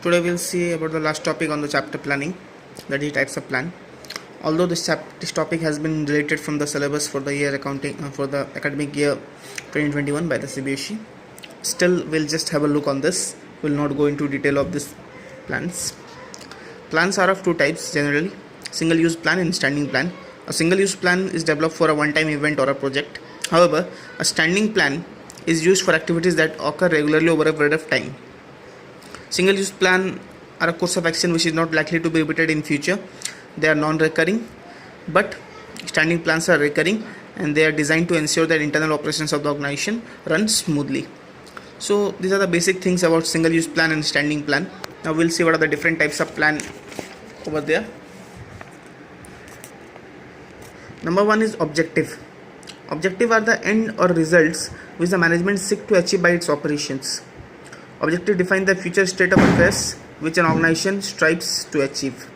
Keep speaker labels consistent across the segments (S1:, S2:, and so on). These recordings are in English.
S1: Today we'll see about the last topic on the chapter planning, that is types of plan. Although this topic has been related from the syllabus for the year accounting for the academic year 2021 by the CBSE, still we'll just have a look on this. We'll not go into detail of this plans. Plans are of two types generally: single-use plan and standing plan. A single-use plan is developed for a one-time event or a project. However, a standing plan is used for activities that occur regularly over a period of time. Single-use plan are a course of action which is not likely to be repeated in future. They are non-recurring, but standing plans are recurring, and they are designed to ensure that internal operations of the organization run smoothly. So these are the basic things about single-use plan and standing plan. Now we'll see what are the different types of plan over there. Number one is objective. Objective are the end or results which the management seek to achieve by its operations. Objective define the future state of affairs which an organization strives to achieve.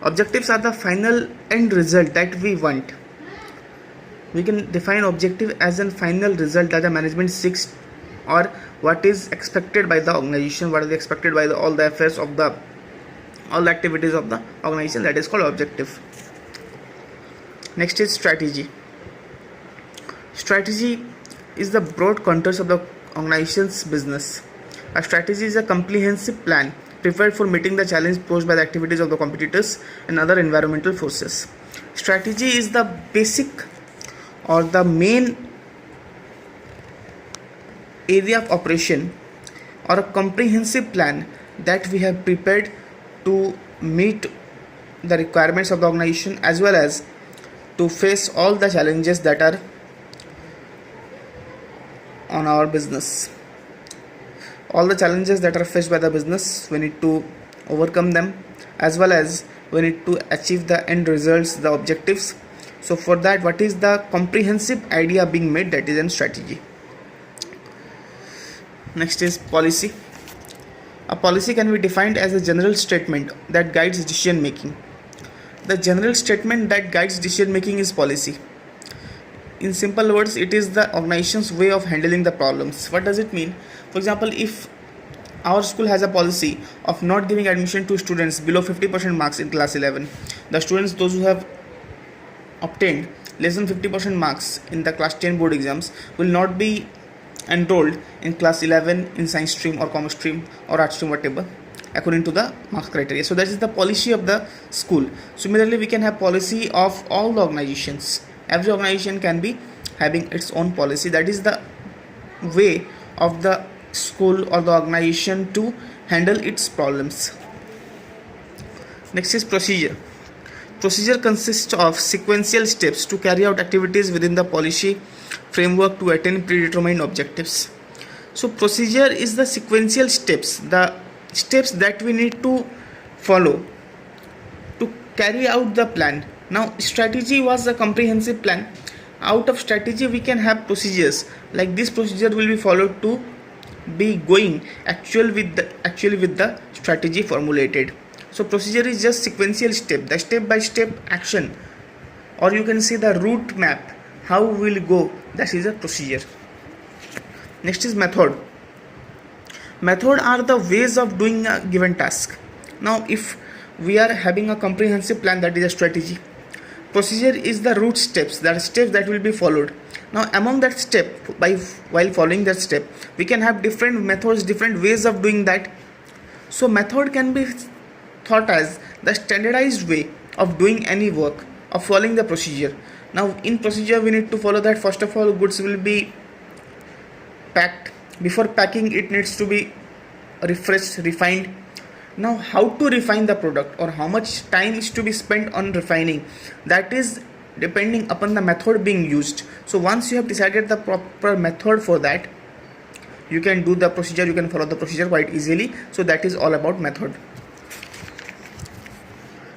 S1: Objectives are the final end result that we want. We can define objective as a final result that the management seeks, or what is expected by the organization, what is expected by all the affairs of all the activities of the organization. That is called objective. Next is strategy. Strategy is the broad contours of the organization's business. A strategy is a comprehensive plan prepared for meeting the challenge posed by the activities of the competitors and other environmental forces. Strategy is the basic or the main area of operation or a comprehensive plan that we have prepared to meet the requirements of the organization as well as to face all the challenges that are on our business. All the challenges that are faced by the business, we need to overcome them, as well as we need to achieve the end results, the objectives. So for that, what is the comprehensive idea being made? That is in strategy. Next is policy. A policy can be defined as a general statement that guides decision making. The general statement that guides decision making is policy. In simple words, it is the organization's way of handling the problems. What does it mean? For example, if our school has a policy of not giving admission to students below 50% marks in class 11, the students, those who have obtained less than 50% marks in the class 10 board exams, will not be enrolled in class 11 in science stream or commerce stream or art stream, whatever, according to the marks criteria. So that is the policy of the school. Similarly, we can have policy of all the organizations. Every organization can be having its own policy. That is the way of the school or the organization to handle its problems. Next is procedure. Procedure consists of sequential steps to carry out activities within the policy framework to attain predetermined objectives. So procedure is the sequential steps, the steps that we need to follow to carry out the plan. Now strategy was a comprehensive plan. Out of strategy we can have procedures, like this procedure will be followed to be going actually with the strategy formulated. So procedure is just sequential step, the step by step action, or you can say the route map, how we will go. That is a procedure. Next is method. Method are the ways of doing a given task. Now if we are having a comprehensive plan, that is a strategy. Procedure is the route steps, that steps that will be followed. Now among that step, while following that step, we can have different methods, different ways of doing that. So method can be thought as the standardized way of doing any work, of following the procedure. Now in procedure we need to follow that first of all goods will be packed. Before packing, it needs to be refreshed, refined. Now how to refine the product or how much time is to be spent on refining, that is depending upon the method being used. So once you have decided the proper method for that, you can do the procedure, you can follow the procedure quite easily. So that is all about method.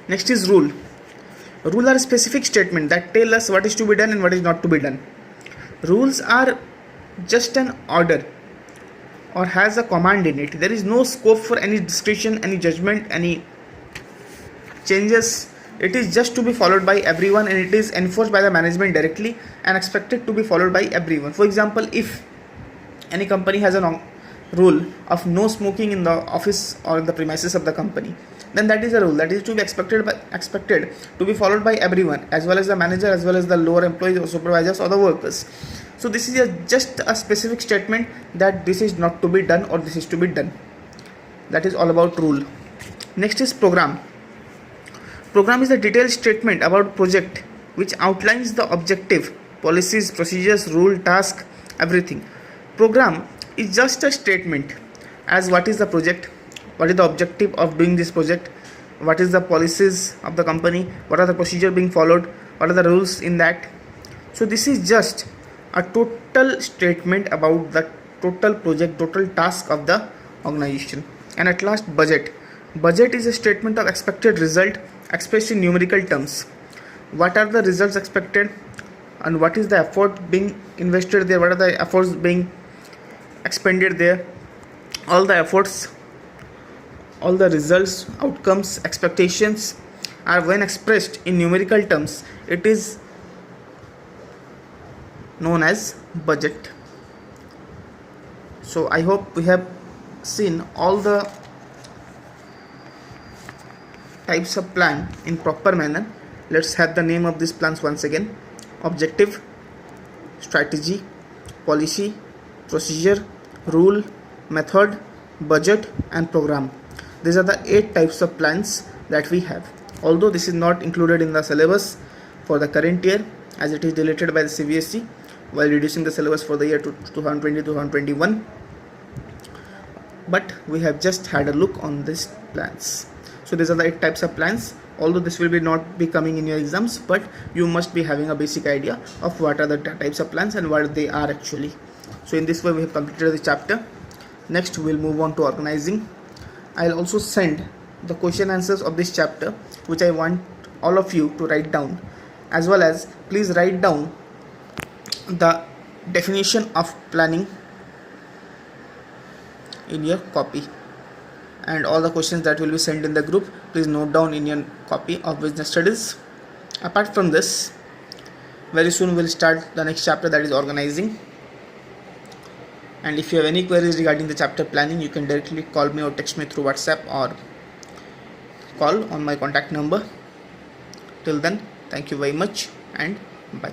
S1: Next is rule. Rule are specific statement that tell us what is to be done and what is not to be done. Rules are just an order or has a command in it. There is no scope for any discretion, any judgment, any changes. It is just to be followed by everyone, and it is enforced by the management directly and expected to be followed by everyone. For example, if any company has rule of no smoking in the office or in the premises of the company, then that is a rule that is to be expected to be followed by everyone, as well as the manager, as well as the lower employees or supervisors or the workers. So this is just a specific statement that this is not to be done or this is to be done. That is all about rule. Next is program. Program is a detailed statement about project which outlines the objective, policies, procedures, rule, task, everything. Program is just a statement as what is the project, what is the objective of doing this project, what is the policies of the company, what are the procedure being followed, what are the rules in that. So this is just a total statement about the total project, total task of the organization. And at last, budget. Budget is a statement of expected result expressed in numerical terms. What are the results expected and what is the effort being invested there, what are the efforts being expended there. All the efforts, all the results, outcomes, expectations are when expressed in numerical terms, it is known as budget. So I hope we have seen all the types of plan in proper manner. Let's have the name of these plans once again: objective, strategy, policy, procedure, rule, method, budget and program. These are the 8 types of plans that we have. Although this is not included in the syllabus for the current year, as it is deleted by the CBSE while reducing the syllabus for the year 2020-2021, but we have just had a look on these plans. So these are the 8 types of plans. Although this will not be coming in your exams, but you must be having a basic idea of what are the types of plans and what they are actually. So in this way we have completed the chapter. Next we will move on to organizing. I'll also send the question answers of this chapter, which I want all of you to write down, as well as please write down the definition of planning in your copy, and all the questions that will be sent in the group, please note down in your copy of business studies. Apart from this, very soon we'll start the next chapter, that is organizing. And if you have any queries regarding the chapter planning, you can directly call me or text me through WhatsApp or call on my contact number. Till then, thank you very much and bye.